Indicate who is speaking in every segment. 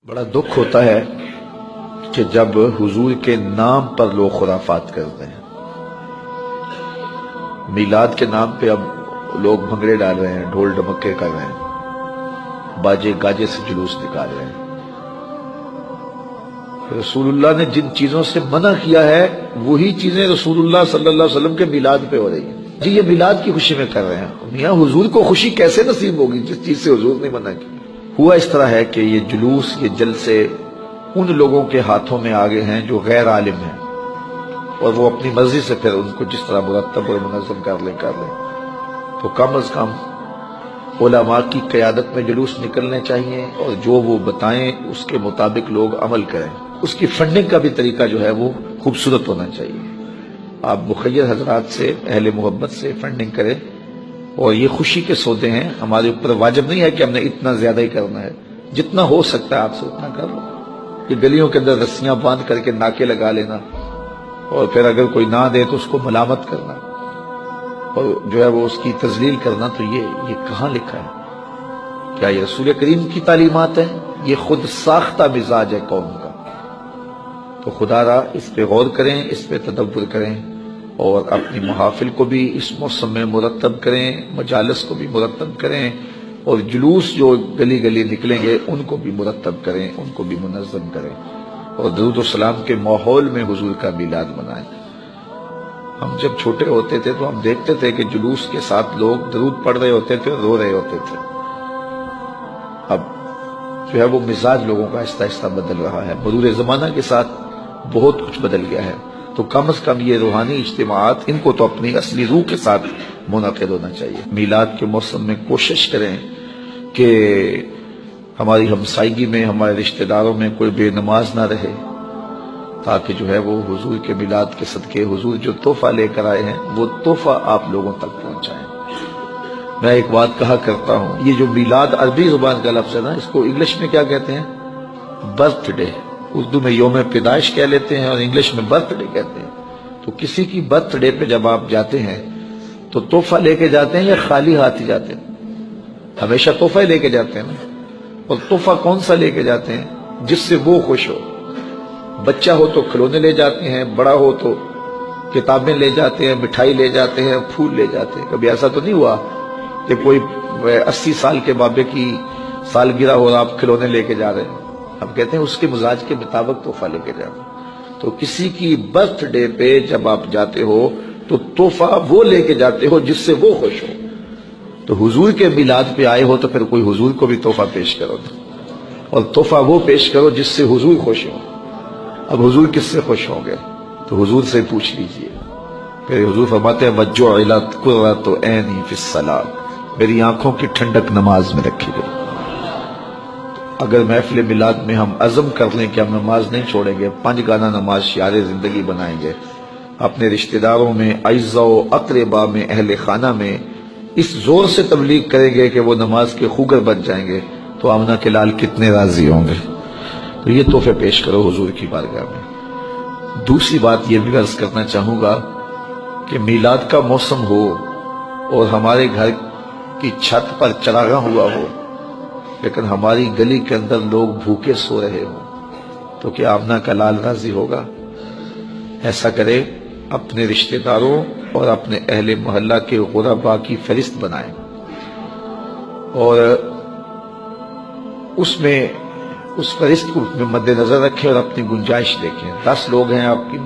Speaker 1: بڑا دکھ ہوتا ہے کہ جب حضور کے نام پر لوگ خرافات کرتے ہیں. میلاد کے نام پہ اب لوگ بھنگڑے ڈال رہے ہیں، ڈھول ڈمکے کر رہے ہیں، باجے گاجے سے جلوس نکال رہے ہیں. رسول اللہ نے جن چیزوں سے منع کیا ہے وہی چیزیں رسول اللہ صلی اللہ علیہ وسلم کے میلاد پہ ہو رہی ہیں. جی یہ میلاد کی خوشی میں کر رہے ہیں، میاں حضور کو خوشی کیسے نصیب ہوگی جس چیز سے حضور نے منع کی؟ ہوا اس طرح ہے کہ یہ جلوس، یہ جلسے ان لوگوں کے ہاتھوں میں آگے ہیں جو غیر عالم ہیں، اور وہ اپنی مرضی سے پھر ان کو جس طرح مرتب اور منظم کر لیں. تو کم از کم علماء کی قیادت میں جلوس نکلنے چاہیے، اور جو وہ بتائیں اس کے مطابق لوگ عمل کریں. اس کی فنڈنگ کا بھی طریقہ جو ہے وہ خوبصورت ہونا چاہیے. آپ مخیر حضرات سے، اہل محبت سے فنڈنگ کریں، اور یہ خوشی کے سودے ہیں. ہمارے اوپر واجب نہیں ہے کہ ہم نے اتنا زیادہ ہی کرنا ہے، جتنا ہو سکتا ہے آپ سے اتنا کر لو. یہ گلیوں کے اندر رسیاں باندھ کر کے ناکے لگا لینا، اور پھر اگر کوئی نہ دے تو اس کو ملامت کرنا، اور جو ہے وہ اس کی تذلیل کرنا، تو یہ کہاں لکھا ہے؟ کیا یہ رسول کریم کی تعلیمات ہیں؟ یہ خود ساختہ مزاج ہے قوم کا. تو خدا را اس پہ غور کریں، اس پہ تدبر کریں، اور اپنی محافل کو بھی اس موسم میں مرتب کریں، مجالس کو بھی مرتب کریں، اور جلوس جو گلی گلی نکلیں گے ان کو بھی مرتب کریں، ان کو بھی منظم کریں، اور درود و سلام کے ماحول میں حضور کا میلاد منائیں. ہم جب چھوٹے ہوتے تھے تو ہم دیکھتے تھے کہ جلوس کے ساتھ لوگ درود پڑھ رہے ہوتے تھے اور رو رہے ہوتے تھے. اب جو ہے وہ مزاج لوگوں کا آہستہ آہستہ بدل رہا ہے، مرور زمانہ کے ساتھ بہت کچھ بدل گیا ہے. تو کم از کم یہ روحانی اجتماعات ان کو تو اپنی اصلی روح کے ساتھ منعقد ہونا چاہیے. میلاد کے موسم میں کوشش کریں کہ ہماری ہمسائیگی میں، ہمارے رشتہ داروں میں کوئی بے نماز نہ رہے، تاکہ جو ہے وہ حضور کے میلاد کے صدقے حضور جو تحفہ لے کر آئے ہیں وہ تحفہ آپ لوگوں تک پہنچائیں. میں ایک بات کہا کرتا ہوں، یہ جو میلاد عربی زبان کا لفظ ہے نا، اس کو انگلش میں کیا کہتے ہیں؟ Birth day. اردو میں یوم پیدائش کہہ لیتے ہیں اور انگلش میں برتھ ڈے کہتے ہیں. تو کسی کی برتھ ڈے پہ جب آپ جاتے ہیں تو تحفہ لے کے جاتے ہیں یا خالی ہاتھ ہی جاتے ہیں؟ ہمیشہ تحفہ لے کے جاتے ہیں نا. اور تحفہ کون سا لے کے جاتے ہیں؟ جس سے وہ خوش ہو. بچہ ہو تو کھلونے لے جاتے ہیں، بڑا ہو تو کتابیں لے جاتے ہیں، مٹھائی لے جاتے ہیں، پھول لے جاتے ہیں. کبھی ایسا تو نہیں ہوا کہ کوئی 80 سال کے بابے کی سالگرہ ہو آپ کھلونے لے کے جا رہے ہیں؟ ہم کہتے ہیں اس کے مزاج کے مطابق تحفہ لے کے جانا. تو کسی کی برتھ ڈے پہ جب آپ جاتے ہو تو تحفہ وہ لے کے جاتے ہو جس سے وہ خوش ہو. تو حضور کے میلاد پہ آئے ہو تو پھر کوئی حضور کو بھی تحفہ پیش کرو، اور تحفہ وہ پیش کرو جس سے حضور خوش ہو. اب حضور کس سے خوش ہوں گے؟ تو حضور سے پوچھ لیجئے. پھر حضور فرماتے ہیں وَجُعِلَتْ قُرَّةُ عَيْنِي فِي الصَّلَاةِ، میری آنکھوں کی ٹھنڈک نماز میں رکھی گئی. اگر محفل میلاد میں ہم عزم کر لیں کہ ہم نماز نہیں چھوڑیں گے، 5 گانا نماز شعار زندگی بنائیں گے، اپنے رشتہ داروں میں، اعزاء و اقربا میں، اہل خانہ میں اس زور سے تبلیغ کریں گے کہ وہ نماز کے خوگر بن جائیں گے، تو آمنہ کے لال کتنے راضی ہوں گے. تو یہ تحفے پیش کرو حضور کی بارگاہ میں. دوسری بات یہ بھی عرض کرنا چاہوں گا کہ میلاد کا موسم ہو اور ہمارے گھر کی چھت پر چراغاں ہوا ہو، لیکن ہماری گلی کے اندر لوگ بھوکے سو رہے ہوں، تو کیا آمنہ کا لال راضی ہوگا؟ ایسا کرے، اپنے رشتہ داروں اور اپنے اہل محلہ کے غرباء کی فہرست بنائیں، اور اس فہرست کو مد نظر رکھیں اور اپنی گنجائش دیکھیں. 10 لوگ ہیں آپ کی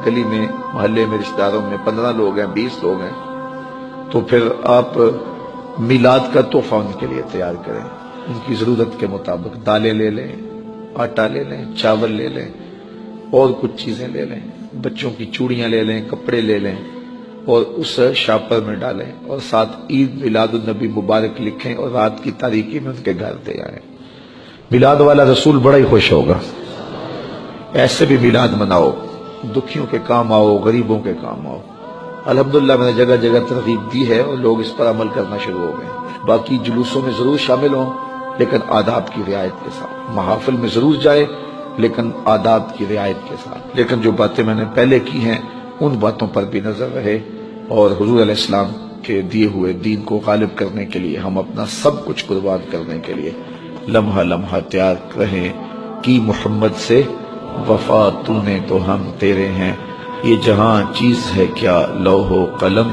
Speaker 1: گلی میں، محلے میں، رشتہ داروں میں، 15 لوگ ہیں، 20 لوگ ہیں، تو پھر آپ میلاد کا تحفہ ان کے لیے تیار کریں. ان کی ضرورت کے مطابق دالیں لے لیں، آٹا لے لیں، چاول لے لیں، اور کچھ چیزیں لے لیں، بچوں کی چوڑیاں لے لیں، کپڑے لے لیں، اور اس شاپر میں ڈالیں، اور ساتھ عید میلاد النبی مبارک لکھیں، اور رات کی تاریکی میں ان کے گھر دے آئیں. میلاد والا رسول بڑا ہی خوش ہوگا. ایسے بھی میلاد مناؤ، دکھیوں کے کام آؤ، غریبوں کے کام آؤ. الحمدللہ میں نے جگہ جگہ ترغیب دی ہے اور لوگ اس پر عمل کرنا شروع ہو گئے. باقی جلوسوں میں ضرور شامل ہوں لیکن آداب کی رعایت کے ساتھ. محافل میں ضرور جائے لیکن آداب کی رعایت کے ساتھ. لیکن جو باتیں میں نے پہلے کی ہیں ان باتوں پر بھی نظر رہے، اور حضور علیہ السلام کے دیے ہوئے دین کو غالب کرنے کے لیے، ہم اپنا سب کچھ قربان کرنے کے لیے لمحہ لمحہ تیار رہیں۔ کی محمد سے وفا تو نے تو ہم تیرے ہیں، یہ جہاں چیز ہے کیا لوح و قلم